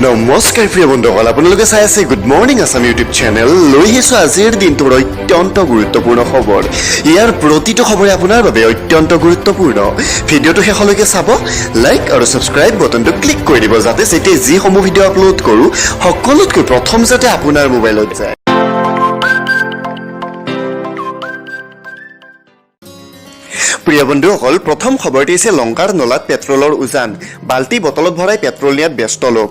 নমস্কাৰ প্ৰিয় বন্ধুসকল, আপোনালোকে চাই আছে good morning Assam YouTube channel. লৈ আহিছোঁ আজিৰ দিনটোৰ অত্যন্ত গুৰুত্বপূৰ্ণ খবৰ। ইয়াৰ প্ৰতিটো খবৰে আপোনাৰ বাবে অত্যন্ত গুৰুত্বপূৰ্ণ। ভিডিঅ'টো শেষলৈকে চাব, লাইক আৰু ছাবস্ক্ৰাইব বটনটো ক্লিক কৰি দিব, যাতে যেতিয়া যিসমূহ ভিডিঅ' আপলোড কৰোঁ সকলোতকৈ প্ৰথম যাতে আপোনাৰ মোবাইলত যায়। প্ৰিয় বন্ধুসকল, প্ৰথম খবৰটি হৈছে লংকাৰ নলাত পেট্ৰলৰ উজান, বাল্টি বটলত ভৰাই পেট্ৰল নিয়াত ব্যস্ত লোক।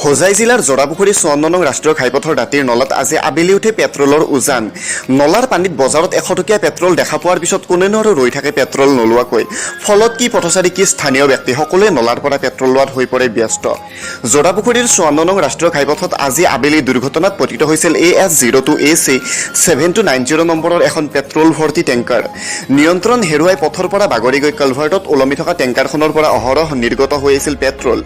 হোজাই জিলাৰ জোৰাপুখুৰী 54 নং ৰাষ্ট্ৰীয় ঘাইপথৰ দাঁতিৰ নলাত আজি আবেলি উঠে পেট্ৰলৰ উজান। নলাৰ পানীত বজাৰত 100 টকীয়া পেট্ৰল দেখা পোৱাৰ পিছত কোনেনো আৰু ৰৈ থাকে পেট্ৰল নলোৱাকৈ। ফলত কি পথচাৰী কি স্থানীয় ব্যক্তি সকলোৱে নলাৰ পৰা পেট্ৰল লোৱাত হৈ পৰে ব্যস্ত। জোৰাপুখুৰীৰ 54 নং ৰাষ্ট্ৰীয় ঘাইপথত আজি আবেলি দুৰ্ঘটনাত পতিত হৈছিল AS02AC 7290 নম্বৰৰ এখন পেট্ৰল ভৰ্তি টেংকাৰ। নিয়ন্ত্ৰণ হেৰুৱাই পথৰ পৰা বাগৰি গৈ কালভাৰ্টত ওলমি থকা টেংকাৰখনৰ পৰা অহৰহ নিৰ্গত হৈ আছিল পেট্ৰল।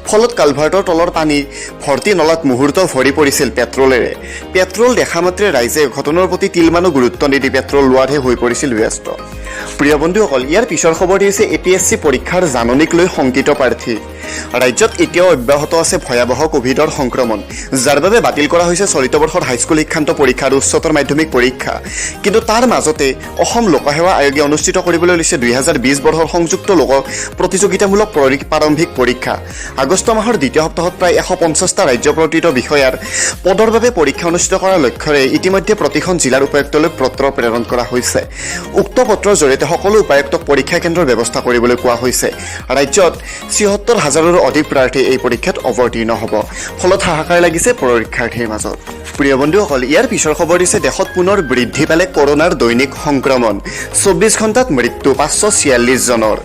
ফলত কালভাৰ্টৰ তলৰ পানী ভৰ্তি নলাত মুহূৰ্ত ভৰি পৰিছিল পেট্ৰলেৰে। পেট্ৰল দেখা মাত্ৰে ৰাইজে ঘটনাৰ প্ৰতি তিলমানো গুৰুত্ব নিদি পেট্ৰল লোৱাতহে হৈ পৰিছিল ব্যস্ত। প্ৰিয় বন্ধুসকল, ইয়াৰ পিছৰ খবৰটি হৈছে APSC পৰীক্ষাৰ জাননীক লৈ শংকিত প্ৰাৰ্থী। ৰাজ্যত এতিয়াও অব্যাহত আছে ভয়াৱহ কোভিডৰ সংক্ৰমণ, যাৰ বাবে বাতিল কৰা হৈছে চলিত বৰ্ষৰ হাইস্কুল শিক্ষান্ত পৰীক্ষা আৰু উচ্চতৰ মাধ্যমিক পৰীক্ষা। কিন্তু তাৰ মাজতে অসম লোকসেৱা আয়োগে অনুষ্ঠিত কৰিবলৈ লৈছে 2020 বৰ্ষৰ সংযুক্ত লোক প্ৰতিযোগিতামূলক প্ৰাৰম্ভিক পৰীক্ষা। আগষ্ট মাহৰ দ্বিতীয় সপ্তাহত প্ৰায় 150টা ৰাজ্যপ্ৰতীত বিষয়াৰ পদৰ বাবে পৰীক্ষা অনুষ্ঠিত কৰাৰ লক্ষ্যৰে ইতিমধ্যে প্ৰতিখন জিলাৰ উপায়ুক্তলৈ পত্ৰ প্ৰেৰণ কৰা হৈছে। উক্ত পত্ৰৰ জৰিয়তে সকলো উপায়ুক্তক পৰীক্ষা কেন্দ্ৰৰ ব্যৱস্থা কৰিবলৈ কোৱা হৈছে। ৰাজ্যত ৭৬,০০০ৰো অধিক প্ৰাৰ্থী এই পৰীক্ষাত অৱতীৰ্ণ হ'ব। ফলত হাহাকাৰ লাগিছে পৰীক্ষাৰ্থীৰ মাজত। প্ৰিয় বন্ধুসকল, ইয়াৰ পিছৰ খবৰ দিছে দেশত পুনৰ বৃদ্ধি পালে কৰোনাৰ দৈনিক সংক্ৰমণ। 24 ঘণ্টাত মৃত্যু 546 জনৰ।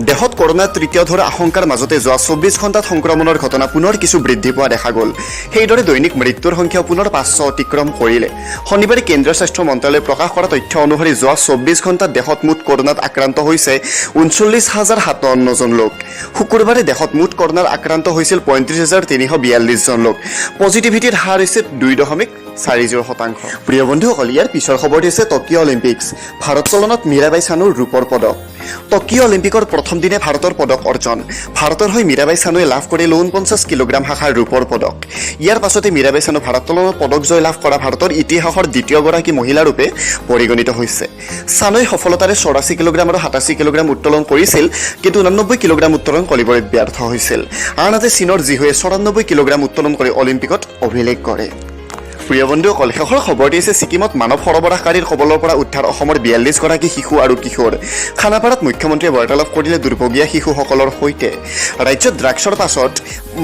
দেশত কৰোনাৰ তৃতীয় ঢৌৰ আশংকাৰ মাজতে যোৱা 24 ঘণ্টাত সংক্ৰমণৰ ঘটনা পুনৰ কিছু বৃদ্ধি পোৱা দেখা গ'ল। সেইদৰে দৈনিক মৃত্যুৰ সংখ্যা পুনৰ 500 অতিক্ৰম কৰিলে। শনিবাৰে কেন্দ্ৰীয় স্বাস্থ্য মন্ত্ৰালয়ে প্ৰকাশ কৰা তথ্য অনুসৰি যোৱা 24 ঘণ্টাত দেশত মুঠ কৰোনাত আক্ৰান্ত হৈছে 39,057 জন লোক। শুকুৰবাৰে দেশত মুঠ কৰোনাত আক্ৰান্ত হৈছিল 35,342 জন লোক। পজিটিভিটিৰ হাৰ হৈছে 2.40%। প্ৰিয় বন্ধুসকল, ইয়াৰ পিছৰ খবৰটি হৈছে টকিঅ' অলিম্পিক্স। ভাৰত চলনত মীৰাবাই চানুৰ ৰূপৰ পদক। টকিঅ' অলিম্পিকৰ প্ৰথম দিনে ভাৰতৰ পদক অৰ্জন। ভাৰতৰ হৈ মীৰাবাই চানুৱে লাভ কৰিলে 49 কিলোগ্ৰাম শাখাৰ ৰূপৰ পদক। ইয়াৰ পাছতে মীৰাবাই চানু ভাৰতোলনত পদক জয় লাভ কৰা ভাৰতৰ ইতিহাসৰ দ্বিতীয়গৰাকী মহিলাৰূপে পৰিগণিত হৈছে। চানুৱে সফলতাৰে 84 কিলোগ্ৰাম আৰু 87 কিলোগ্ৰাম উত্তোলন কৰিছিল, কিন্তু 89 কিলোগ্ৰাম উত্তোলন কৰিবলৈ ব্যৰ্থ হৈছিল। আনহাতে চীনৰ জিহুৱে 94 কিলোগ্ৰাম উত্তোলন কৰি অলিম্পিকত অভিলেখ কৰে। প্ৰিয় বন্ধুসকল, শেষৰ খবৰটি হৈছে ছিকিমত মানৱ সৰবৰাহকাৰীৰ কবলৰ পৰা উদ্ধাৰ অসমৰ 42 গৰাকী শিশু আৰু কিশোৰ। খানাপাৰাত মুখ্যমন্ত্ৰীয়ে বাৰ্তালাপ কৰিলে দুৰ্ভগীয়া শিশুসকলৰ সৈতে। ৰাজ্যত ড্ৰাগছৰ পাছত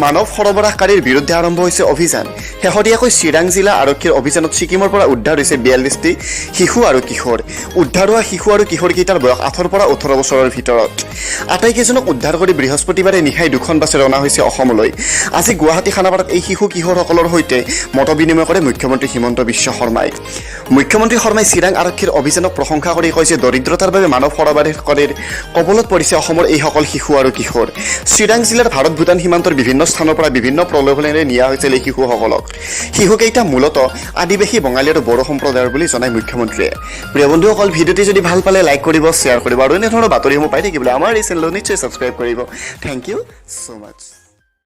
মানৱ সৰবৰাহকাৰীৰ বিৰুদ্ধে আৰম্ভ হৈছে অভিযান। শেহতীয়াকৈ চিৰাং জিলা আৰক্ষীৰ অভিযানত ছিকিমৰ পৰা উদ্ধাৰ হৈছে 42টি শিশু আৰু কিশোৰ। উদ্ধাৰ হোৱা শিশু আৰু কিশোৰকেইটাৰ বয়স 8 পৰা 18 বছৰৰ ভিতৰত। আটাইকেইজনক উদ্ধাৰ কৰি বৃহস্পতিবাৰে নিশাই 2খন বাছে ৰওনা হৈছে অসমলৈ। আজি গুৱাহাটী খানাপাৰাত এই শিশু কিশোৰসকলৰ সৈতে মত বিনিময় কৰে মুখ্যমন্ত্ৰী হিমন্ত বিশ্ব শৰ্মাই। মুখ্যমন্ত্ৰী শৰ্মাই চিৰাং আৰক্ষীৰ অভিযানক প্ৰশংসা কৰি কৈছে, দৰিদ্ৰতাৰ বাবে মানৱ সৰবৰাহকাৰীৰ কবলত পৰিছে অসমৰ এইসকল শিশু আৰু কিশোৰ। চিৰাং জিলাৰ ভাৰত ভূটান সীমান্তৰ বিভিন্ন স্থানৰ পৰা বিভিন্ন প্ৰলোভনেৰে নিয়া হৈছিল এই শিশুসকলক। শিশুকেইটা মূলতঃ আদিবাসী, বঙালী আৰু বড়ো সম্প্ৰদায়ৰ বুলি জনায় মুখ্যমন্ত্ৰীয়ে। প্ৰিয় বন্ধুসকল, ভিডিঅ'টি যদি ভাল পালে লাইক কৰিব, শ্বেয়াৰ কৰিব আৰু এনেধৰণৰ বাতৰিসমূহ পাই থাকিবলৈ আমাৰ এই চেনেলটো নিশ্চয় ছাবস্ক্ৰাইব কৰিব। Thank you so' much.